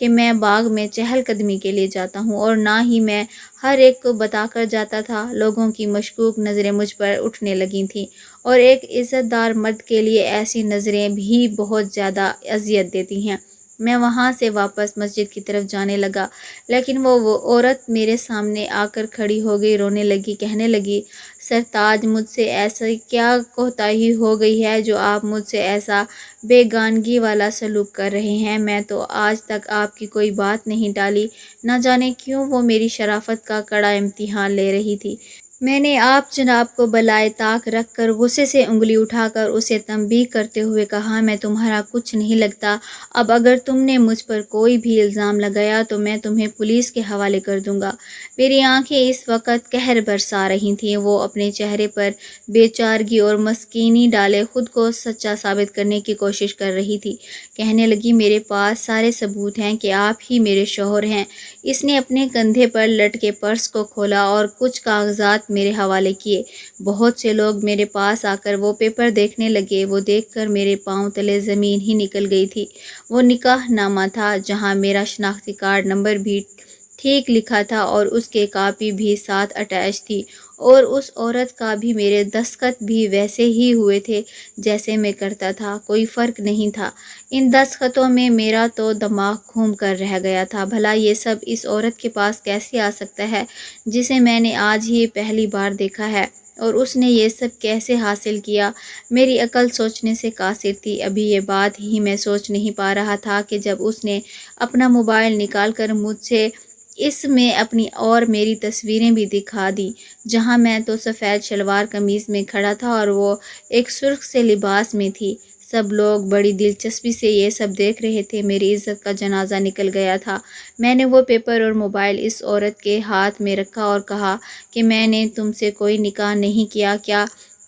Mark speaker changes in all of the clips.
Speaker 1: کہ میں باغ میں چہل قدمی کے لیے جاتا ہوں، اور نہ ہی میں ہر ایک کو بتا کر جاتا تھا۔ لوگوں کی مشکوک نظریں مجھ پر اٹھنے لگی تھیں، اور ایک عزت دار مرد کے لیے ایسی نظریں بھی بہت زیادہ اذیت دیتی ہیں۔ میں وہاں سے واپس مسجد کی طرف جانے لگا، لیکن وہ عورت میرے سامنے آ کر کھڑی ہو گئی، رونے لگی، کہنے لگی، سرتاج، مجھ سے ایسی کیا کوتاہی ہو گئی ہے جو آپ مجھ سے ایسا بیگانگی والا سلوک کر رہے ہیں؟ میں تو آج تک آپ کی کوئی بات نہیں ٹالی، نہ جانے کیوں وہ میری شرافت کا کڑا امتحان لے رہی تھی۔ میں نے آپ جناب کو بالائے طاق رکھ کر غصے سے انگلی اٹھا کر اسے تنبیہ کرتے ہوئے کہا، میں تمہارا کچھ نہیں لگتا، اب اگر تم نے مجھ پر کوئی بھی الزام لگایا تو میں تمہیں پولیس کے حوالے کر دوں گا۔ میری آنکھیں اس وقت قہر برسا رہی تھیں، وہ اپنے چہرے پر بے چارگی اور مسکینی ڈالے خود کو سچا ثابت کرنے کی کوشش کر رہی تھی۔ کہنے لگی، میرے پاس سارے ثبوت ہیں کہ آپ ہی میرے شوہر ہیں۔ اس نے اپنے کندھے پر لٹکے پرس کو کھولا اور کچھ کاغذات میرے حوالے کیے۔ بہت سے لوگ میرے پاس آ کر وہ پیپر دیکھنے لگے۔ وہ دیکھ کر میرے پاؤں تلے زمین ہی نکل گئی تھی۔ وہ نکاح نامہ تھا، جہاں میرا شناختی کارڈ نمبر بھی ٹھیک لکھا تھا اور اس کی کاپی بھی ساتھ اٹیچ تھی، اور اس عورت کا بھی میرے دستخط بھی ویسے ہی ہوئے تھے جیسے میں کرتا تھا، کوئی فرق نہیں تھا۔ ان دستخطوں میں میرا تو دماغ گھوم کر رہ گیا تھا۔ بھلا یہ سب اس عورت کے پاس کیسے آ سکتا ہے جسے میں نے آج ہی پہلی بار دیکھا ہے، اور اس نے یہ سب کیسے حاصل کیا؟ میری عقل سوچنے سے قاصر تھی۔ ابھی یہ بات ہی میں سوچ نہیں پا رہا تھا کہ جب اس نے اپنا موبائل نکال کر مجھ سے اس میں اپنی اور میری تصویریں بھی دکھا دیں، جہاں میں تو سفید شلوار قمیض میں کھڑا تھا اور وہ ایک سرخ سے لباس میں تھی۔ سب لوگ بڑی دلچسپی سے یہ سب دیکھ رہے تھے۔ میری عزت کا جنازہ نکل گیا تھا۔ میں نے وہ پیپر اور موبائل اس عورت کے ہاتھ میں رکھا اور کہا کہ میں نے تم سے کوئی نکاح نہیں کیا، کیا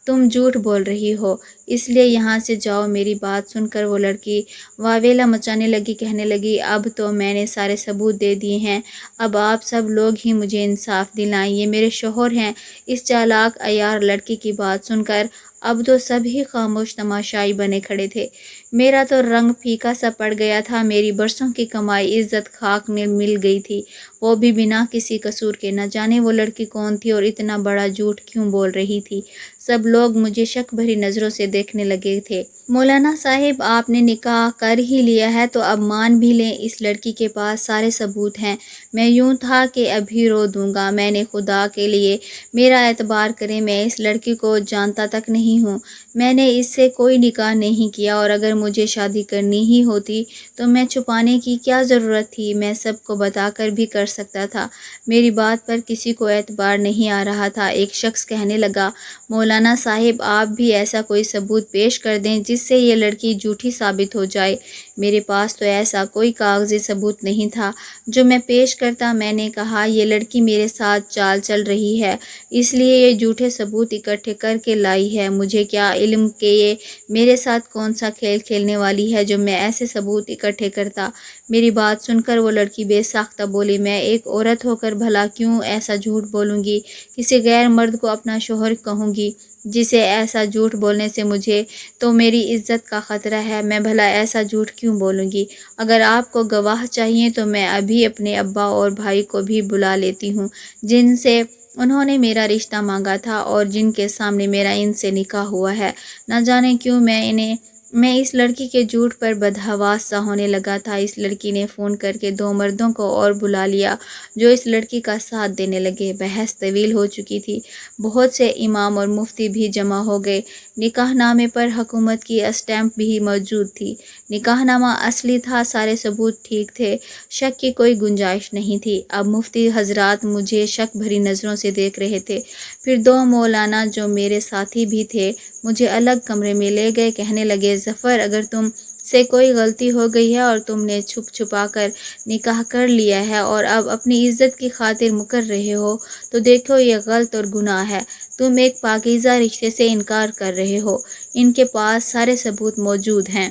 Speaker 1: تم جھوٹ بول رہی ہو؟ اس لیے یہاں سے جاؤ۔ میری بات سن کر وہ لڑکی واویلا مچانے لگی، کہنے لگی، اب تو میں نے سارے ثبوت دے دیے ہیں، اب آپ سب لوگ ہی مجھے انصاف دلائیں، یہ میرے شوہر ہیں۔ اس چالاک عیار لڑکی کی بات سن کر اب تو سب ہی خاموش تماشائی بنے کھڑے تھے۔ میرا تو رنگ پھیکا سا پڑ گیا تھا۔ میری برسوں کی کمائی عزت خاک میں مل گئی تھی، وہ بھی بنا کسی قصور کے۔ نہ جانے وہ لڑکی کون تھی اور اتنا بڑا جھوٹ کیوں بول رہی تھی۔ سب لوگ مجھے شک بھری نظروں سے دیکھنے لگے تھے۔ مولانا صاحب، آپ نے نکاح کر ہی لیا ہے تو اب مان بھی لیں، اس لڑکی کے پاس سارے ثبوت ہیں۔ میں یوں تھا کہ ابھی رو دوں گا۔ میں نے خدا کے لیے میرا اعتبار کریں، میں اس لڑکی کو جانتا تک نہیں ہوں۔ میں نے اس سے کوئی نکاح نہیں کیا، اور اگر مجھے شادی کرنی ہی ہوتی تو میں چھپانے کی کیا ضرورت تھی؟ میں سب کو بتا کر بھی کر سکتا تھا۔ میری بات پر کسی کو اعتبار نہیں آ رہا تھا۔ ایک شخص کہنے لگا، مولانا صاحب، آپ بھی ایسا کوئی ثبوت پیش کر دیں جس سے یہ لڑکی جھوٹی ثابت ہو جائے۔ میرے پاس تو ایسا کوئی کاغذی ثبوت نہیں تھا جو میں پیش کرتا۔ میں نے کہا، یہ لڑکی میرے ساتھ چال چل رہی ہے، اس لیے یہ جھوٹے ثبوت اکٹھے کر کے لائی ہے۔ مجھے کیا علم کہ یہ میرے ساتھ کون سا کھیل کھیلنے والی ہے جو میں ایسے ثبوت اکٹھے کرتا۔ میری بات سن کر وہ لڑکی بے ساختہ بولی، میں ایک عورت ہو کر بھلا کیوں ایسا جھوٹ بولوں گی؟ کسی غیر مرد کو اپنا شوہر کہوں گی؟ جسے ایسا جھوٹ بولنے سے مجھے تو میری عزت کا خطرہ ہے، میں بھلا ایسا جھوٹ کیوں بولوں گی؟ اگر آپ کو گواہ چاہیے تو میں ابھی اپنے ابا اور بھائی کو بھی بلا لیتی ہوں، جن سے انہوں نے میرا رشتہ مانگا تھا اور جن کے سامنے میرا ان سے نکاح ہوا ہے۔ نہ جانے کیوں میں اس لڑکی کے جھوٹ پر بدحواس سا ہونے لگا تھا۔ اس لڑکی نے فون کر کے 2 مردوں کو اور بلا لیا جو اس لڑکی کا ساتھ دینے لگے۔ بحث طویل ہو چکی تھی، بہت سے امام اور مفتی بھی جمع ہو گئے۔ نکاح نامے پر حکومت کی اسٹیمپ بھی موجود تھی۔ نکاح نامہ اصلی تھا، سارے ثبوت ٹھیک تھے، شک کی کوئی گنجائش نہیں تھی۔ اب مفتی حضرات مجھے شک بھری نظروں سے دیکھ رہے تھے۔ پھر 2 مولانا جو میرے ساتھی بھی تھے مجھے الگ کمرے میں لے گئے، کہنے لگے، ظفر، اگر تم سے کوئی غلطی ہو گئی ہے اور تم نے چھپ چھپا کر نکاح کر لیا ہے اور اب اپنی عزت کی خاطر مکر رہے ہو تو دیکھو یہ غلط اور گناہ ہے۔ تم ایک پاکیزہ رشتے سے انکار کر رہے ہو۔ ان کے پاس سارے ثبوت موجود ہیں۔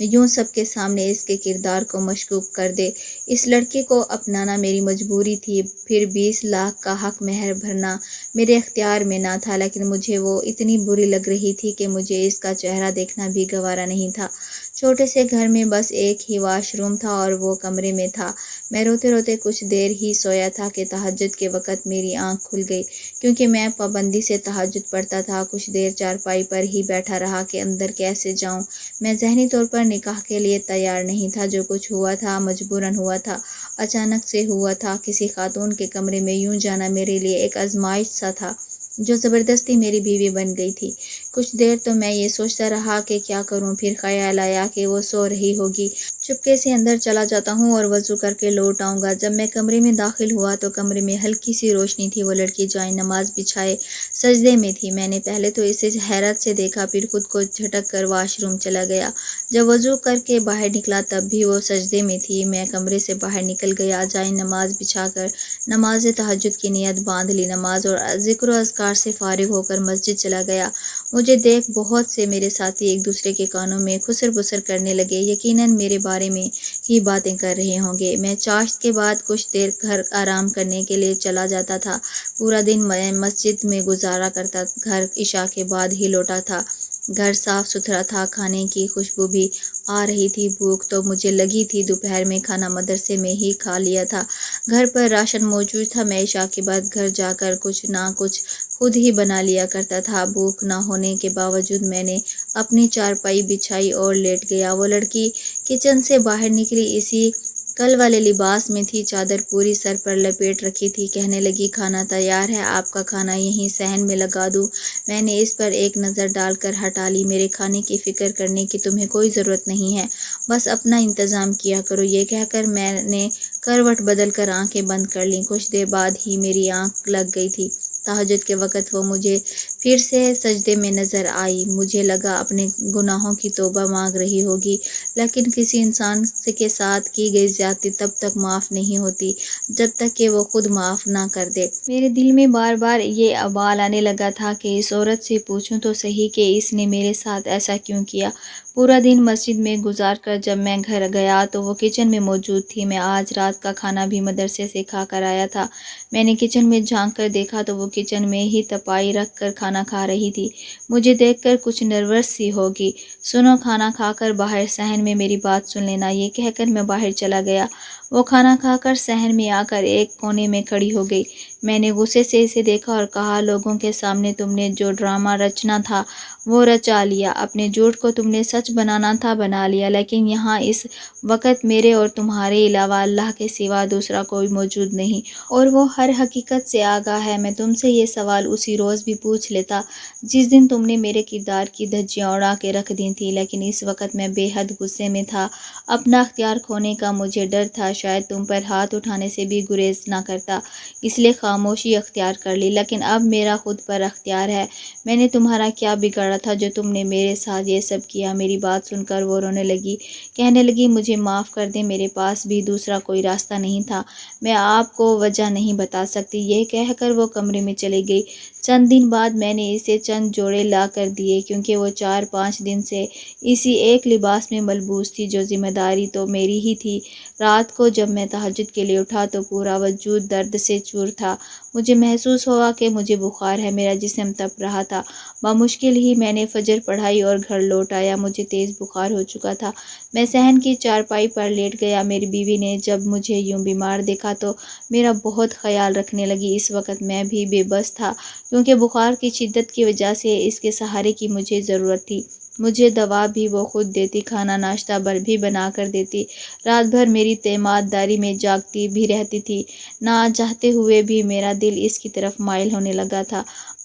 Speaker 1: یوں سب کے سامنے اس کے کردار کو مشکوک کر دے۔ اس لڑکی کو اپنانا میری مجبوری تھی، پھر 20 لاکھ کا حق مہر بھرنا میرے اختیار میں نہ تھا، لیکن مجھے وہ اتنی بری لگ رہی تھی کہ مجھے اس کا چہرہ دیکھنا بھی گوارا نہیں تھا۔ چھوٹے سے گھر میں بس ایک ہی واش روم تھا اور وہ کمرے میں تھا۔ میں روتے روتے کچھ دیر ہی سویا تھا کہ تہجد کے وقت میری آنکھ کھل گئی، کیونکہ میں پابندی سے تہجد پڑھتا تھا۔ کچھ دیر چارپائی پر ہی بیٹھا رہا کہ اندر کیسے جاؤں۔ میں ذہنی طور پر نکاح کے لیے تیار نہیں تھا۔ جو کچھ ہوا تھا مجبوراً ہوا تھا، اچانک سے ہوا تھا۔ کسی خاتون کے کمرے میں یوں جانا میرے لیے ایک آزمائش سا تھا جو زبردستی میری بیوی بن گئی تھی۔ کچھ دیر تو میں یہ سوچتا رہا کہ کیا کروں، پھر خیال آیا کہ وہ سو رہی ہوگی، چپکے سے اندر چلا جاتا ہوں اور وضو کر کے لوٹ آؤں گا۔ جب میں کمرے میں داخل ہوا تو کمرے میں ہلکی سی روشنی تھی۔ وہ لڑکی جائے نماز بچھائے سجدے میں تھی۔ میں نے پہلے تو اسے حیرت سے دیکھا، پھر خود کو جھٹک کر واش روم چلا گیا۔ جب وضو کر کے باہر نکلا تب بھی وہ سجدے میں تھی۔ میں کمرے سے باہر نکل گیا، جائے نماز بچھا کر نماز تہجد کی نیت باندھ لی۔ نماز اور ذکر و اذکار سے فارغ ہو کر مسجد چلا گیا۔ مجھے دیکھ بہت سے میرے ساتھی ایک دوسرے کے کانوں میں خسر بسر کرنے لگے، یقیناً میرے بارے میں ہی باتیں کر رہے ہوں گے۔ میں چاشت کے بعد کچھ دیر گھر آرام کرنے کے لیے چلا جاتا تھا۔ پورا دن میں مسجد میں گزارا کرتا، گھر عشاء کے بعد ہی لوٹا تھا۔ گھر صاف ستھرا تھا، کھانے کی خوشبو بھی آ رہی تھی۔ بھوک تو مجھے لگی تھی، دوپہر میں کھانا مدرسے میں ہی کھا لیا تھا۔ گھر پر راشن موجود تھا۔ میں عشاء کے بعد گھر جا کر کچھ نہ کچھ خود ہی بنا لیا کرتا تھا۔ بھوک نہ ہونے کے باوجود میں نے اپنی چارپائی بچھائی اور لیٹ گیا۔ وہ لڑکی کچن سے باہر نکلی، اسی کل والے لباس میں تھی، چادر پوری سر پر لپیٹ رکھی تھی۔ کہنے لگی، کھانا تیار ہے، آپ کا کھانا یہیں صحن میں لگا دوں؟ میں نے اس پر ایک نظر ڈال کر ہٹا لی۔ میرے کھانے کی فکر کرنے کی تمہیں کوئی ضرورت نہیں ہے، بس اپنا انتظام کیا کرو۔ یہ کہہ کر میں نے کروٹ بدل کر آنکھیں بند کر لیں۔ کچھ دیر بعد ہی میری آنکھ لگ گئی تھی۔ تہجد کے وقت وہ مجھے پھر سے سجدے میں نظر آئی۔ مجھے لگا اپنے گناہوں کی توبہ مانگ رہی ہوگی، لیکن کسی انسان کے ساتھ کی گئی زیادتی تب تک معاف نہیں ہوتی جب تک کہ وہ خود معاف نہ کر دے۔ میرے دل میں بار بار یہ ابال آنے لگا تھا کہ اس عورت سے پوچھوں تو صحیح کہ اس نے میرے ساتھ ایسا کیوں کیا۔ پورا دن مسجد میں گزار کر جب میں گھر گیا تو وہ کچن میں موجود تھی۔ میں آج رات کا کھانا بھی مدرسے سے کھا کر آیا تھا۔ میں نے کچن میں جھانک کر دیکھا تو وہ کچن میں ہی تپائی رکھ کر کھانا کھا رہی تھی۔ مجھے دیکھ کر کچھ نروس سی ہوگی۔ سنو، کھانا کھا کر باہر صحن میں میری بات سن لینا۔ یہ کہہ کر میں باہر چلا گیا۔ وہ کھانا کھا کر صحن میں آ کر ایک کونے میں کھڑی ہو گئی۔ میں نے غصے سے اسے دیکھا اور کہا، لوگوں کے سامنے تم نے جو ڈرامہ رچنا تھا وہ رچا لیا، اپنے جھوٹ کو تم نے سچ بنانا تھا بنا لیا، لیکن یہاں اس وقت میرے اور تمہارے علاوہ اللہ کے سوا دوسرا کوئی موجود نہیں، اور وہ ہر حقیقت سے آگاہ ہے۔ میں تم سے یہ سوال اسی روز بھی پوچھ لیتا جس دن تم نے میرے کردار کی دھجیاں اڑا کے رکھ دی تھیں، لیکن اس وقت میں بے حد غصے میں تھا۔ اپنا اختیار کھونے کا مجھے ڈر تھا، شاید تم پر ہاتھ اٹھانے سے بھی گریز نہ کرتا، اس لیے خاموشی اختیار کر لی، لیکن اب میرا خود پر اختیار ہے۔ میں نے تمہارا کیا بگاڑا تھا جو تم نے میرے ساتھ یہ سب کیا؟ میری بات سن کر وہ رونے لگی، کہنے لگی، مجھے معاف کر دیں، میرے پاس بھی دوسرا کوئی راستہ نہیں تھا، میں آپ کو وجہ نہیں بتا سکتی۔ یہ کہہ کر وہ کمرے میں چلی گئی۔ چند دن بعد میں نے اسے چند جوڑے لا کر دیے، کیونکہ وہ 4-5 دن سے اسی ایک لباس میں ملبوس تھی، جو ذمہ داری تو میری ہی تھی۔ رات کو جب میں تہجد کے لیے اٹھا تو پورا وجود درد سے چور تھا۔ مجھے محسوس ہوا کہ مجھے بخار ہے، میرا جسم تپ رہا تھا۔ بمشکل ہی میں نے فجر پڑھائی اور گھر لوٹ آیا۔ مجھے تیز بخار ہو چکا تھا۔ میں صحن کی چارپائی پر لیٹ گیا۔ میری بیوی نے جب مجھے یوں بیمار دیکھا تو میرا بہت خیال رکھنے لگی۔ اس وقت میں بھی بے بس تھا، کیونکہ بخار کی شدت کی وجہ سے اس کے سہارے کی مجھے ضرورت تھی۔ مجھے دوا بھی وہ خود دیتی، کھانا ناشتہ بھی بنا کر دیتی، رات بھر میری تیماد داری میں جاگتی بھی رہتی تھی۔ نہ چاہتے ہوئے بھی میرا دل اس کی طرف مائل ہونے لگا تھا۔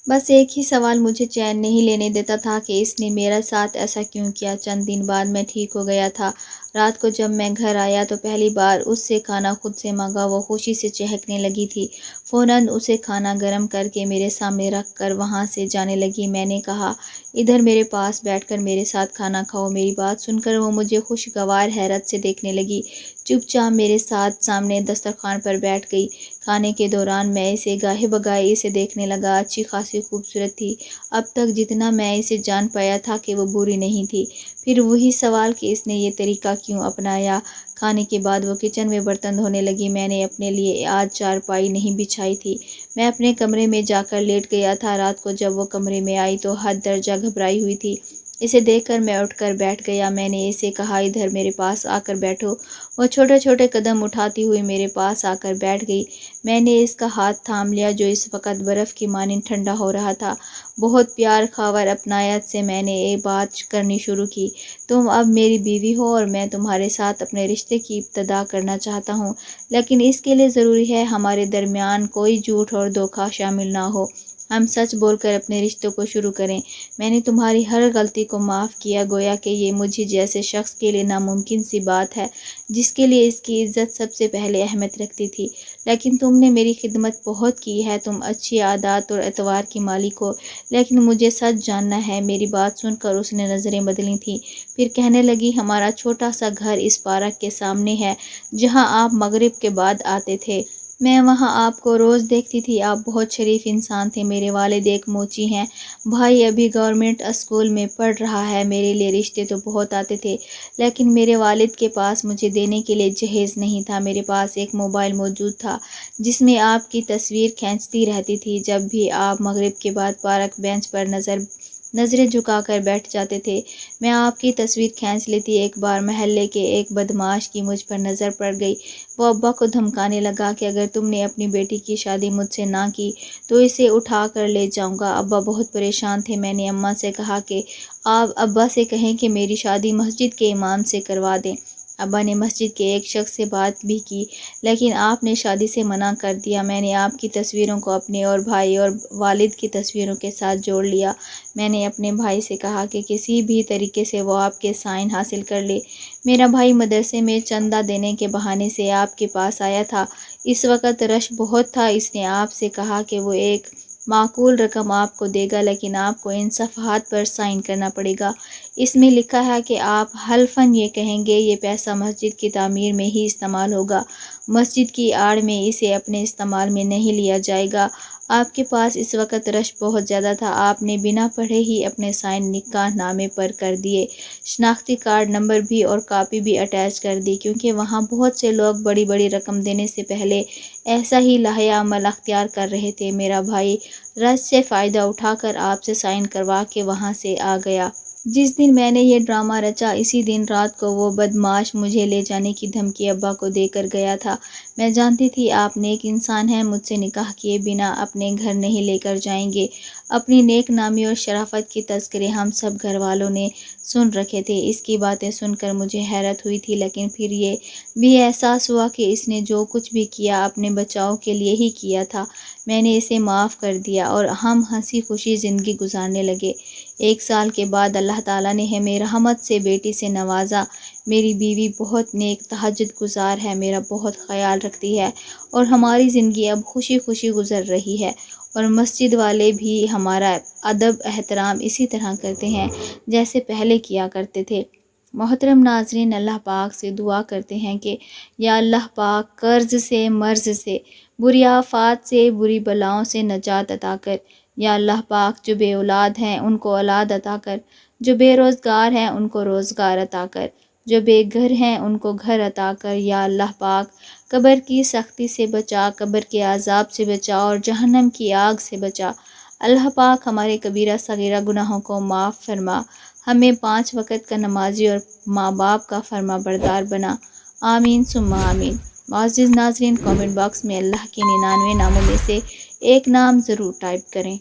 Speaker 1: بس ایک ہی سوال مجھے چین نہیں لینے دیتا تھا کہ اس نے میرے ساتھ ایسا کیوں کیا۔ چند دن بعد میں ٹھیک ہو گیا تھا۔ رات کو جب میں گھر آیا تو پہلی بار اس سے کھانا خود سے مانگا۔ وہ خوشی سے چہکنے لگی تھی۔ فوراً اسے کھانا گرم کر کے میرے سامنے رکھ کر وہاں سے جانے لگی۔ میں نے کہا، ادھر میرے پاس بیٹھ کر میرے ساتھ کھانا کھاؤ۔ میری بات سن کر وہ مجھے خوشگوار حیرت سے دیکھنے لگی، چپ چاپ میرے ساتھ سامنے دسترخوان پر بیٹھ گئی۔ کھانے کے دوران میں اسے گاہے بگاہے اسے دیکھنے لگا۔ اچھی خاصی خوبصورت تھی۔ اب تک جتنا میں اسے جان پایا تھا کہ وہ بری نہیں تھی۔ پھر وہی سوال کہ اس نے یہ طریقہ کیوں اپنایا۔ کھانے کے بعد وہ کچن میں برتن دھونے لگی۔ میں نے اپنے لیے آج چارپائی نہیں بچھائی تھی۔ میں اپنے کمرے میں جا کر لیٹ گیا تھا۔ رات کو جب وہ کمرے میں آئی تو حد درجہ گھبرائی ہوئی تھی۔ اسے دیکھ کر میں اٹھ کر بیٹھ گیا۔ میں نے اسے کہا ادھر میرے پاس آ کر بیٹھو۔ وہ چھوٹے چھوٹے قدم اٹھاتی ہوئی میرے پاس آ کر بیٹھ گئی۔ میں نے اس کا ہاتھ تھام لیا جو اس وقت برف کی مانند ٹھنڈا ہو رہا تھا۔ بہت پیار خاور اپنایت سے میں نے یہ بات کرنی شروع کی۔ تم اب میری بیوی ہو اور میں تمہارے ساتھ اپنے رشتے کی ابتدا کرنا چاہتا ہوں، لیکن اس کے لیے ضروری ہے ہمارے درمیان کوئی جھوٹ اور دھوکہ شامل نہ ہو۔ ہم سچ بول کر اپنے رشتوں کو شروع کریں۔ میں نے تمہاری ہر غلطی کو معاف کیا، گویا کہ یہ مجھے جیسے شخص کے لیے ناممکن سی بات ہے جس کے لیے اس کی عزت سب سے پہلے اہمیت رکھتی تھی، لیکن تم نے میری خدمت بہت کی ہے۔ تم اچھی عادات اور اعتبار کی مالک ہو، لیکن مجھے سچ جاننا ہے۔ میری بات سن کر اس نے نظریں بدلی تھیں، پھر کہنے لگی ہمارا چھوٹا سا گھر اس پارک کے سامنے ہے جہاں آپ مغرب کے بعد آتے تھے۔ میں وہاں آپ کو روز دیکھتی تھی۔ آپ بہت شریف انسان تھے۔ میرے والد ایک موچی ہیں، بھائی ابھی گورنمنٹ اسکول میں پڑھ رہا ہے۔ میرے لیے رشتے تو بہت آتے تھے، لیکن میرے والد کے پاس مجھے دینے کے لیے جہیز نہیں تھا۔ میرے پاس ایک موبائل موجود تھا جس میں آپ کی تصویر کھینچتی رہتی تھی۔ جب بھی آپ مغرب کے بعد پارک بینچ پر نظریں جھکا کر بیٹھ جاتے تھے، میں آپ کی تصویر کھینچ لیتی۔ ایک بار محلے کے ایک بدمعاش کی مجھ پر نظر پڑ گئی۔ وہ ابا کو دھمکانے لگا کہ اگر تم نے اپنی بیٹی کی شادی مجھ سے نہ کی تو اسے اٹھا کر لے جاؤں گا۔ ابا بہت پریشان تھے۔ میں نے اماں سے کہا کہ آپ ابا سے کہیں کہ میری شادی مسجد کے امام سے کروا دیں۔ ابا نے مسجد کے ایک شخص سے بات بھی کی، لیکن آپ نے شادی سے منع کر دیا۔ میں نے آپ کی تصویروں کو اپنے اور بھائی اور والد کی تصویروں کے ساتھ جوڑ لیا۔ میں نے اپنے بھائی سے کہا کہ کسی بھی طریقے سے وہ آپ کے سائن حاصل کر لے۔ میرا بھائی مدرسے میں چندہ دینے کے بہانے سے آپ کے پاس آیا تھا۔ اس وقت رش بہت تھا۔ اس نے آپ سے کہا کہ وہ ایک معقول رقم آپ کو دے گا، لیکن آپ کو ان صفحات پر سائن کرنا پڑے گا۔ اس میں لکھا ہے کہ آپ حلفاً یہ کہیں گے یہ پیسہ مسجد کی تعمیر میں ہی استعمال ہوگا، مسجد کی آڑ میں اسے اپنے استعمال میں نہیں لیا جائے گا۔ آپ کے پاس اس وقت رش بہت زیادہ تھا۔ آپ نے بنا پڑھے ہی اپنے سائن نکاح نامے پر کر دیے، شناختی کارڈ نمبر بھی اور کاپی بھی اٹیچ کر دی، کیونکہ وہاں بہت سے لوگ بڑی بڑی رقم دینے سے پہلے ایسا ہی لائحہ عمل اختیار کر رہے تھے۔ میرا بھائی رش سے فائدہ اٹھا کر آپ سے سائن کروا کے وہاں سے آ گیا۔ جس دن میں نے یہ ڈرامہ رچا، اسی دن رات کو وہ بدمعاش مجھے لے جانے کی دھمکی ابا کو دے کر گیا تھا۔ میں جانتی تھی آپ نیک انسان ہیں، مجھ سے نکاح کیے بنا اپنے گھر نہیں لے کر جائیں گے۔ اپنی نیک نامی اور شرافت کے تذکرے ہم سب گھر والوں نے سن رکھے تھے۔ اس کی باتیں سن کر مجھے حیرت ہوئی تھی، لیکن پھر یہ بھی احساس ہوا کہ اس نے جو کچھ بھی کیا اپنے بچاؤ کے لیے ہی کیا تھا۔ میں نے اسے معاف کر دیا اور ہم ہنسی خوشی زندگی گزارنے لگے۔ 1 سال کے بعد اللہ تعالیٰ نے ہمیں رحمت سے بیٹی سے نوازا۔ میری بیوی بہت نیک تہجد گزار ہے، میرا بہت خیال رکھتی ہے اور ہماری زندگی اب خوشی خوشی گزر رہی ہے، اور مسجد والے بھی ہمارا ادب احترام اسی طرح کرتے ہیں جیسے پہلے کیا کرتے تھے۔ محترم ناظرین، اللہ پاک سے دعا کرتے ہیں کہ یا اللہ پاک قرض سے، مرض سے، بری آفات سے، بری بلاؤں سے نجات عطا کر۔ یا اللہ پاک جو بے اولاد ہیں ان کو اولاد عطا کر، جو بے روزگار ہیں ان کو روزگار عطا کر، جو بے گھر ہیں ان کو گھر عطا کر۔ یا اللہ پاک قبر کی سختی سے بچا، قبر کے عذاب سے بچا اور جہنم کی آگ سے بچا۔ اللہ پاک ہمارے کبیرہ صغیرہ گناہوں کو معاف فرما، ہمیں 5 وقت کا نمازی اور ماں باپ کا فرما بردار بنا۔ آمین ثم آمین۔ معزز ناظرین، کامنٹ باکس میں اللہ کے 99 ناموں میں سے ایک نام ضرور ٹائپ کریں۔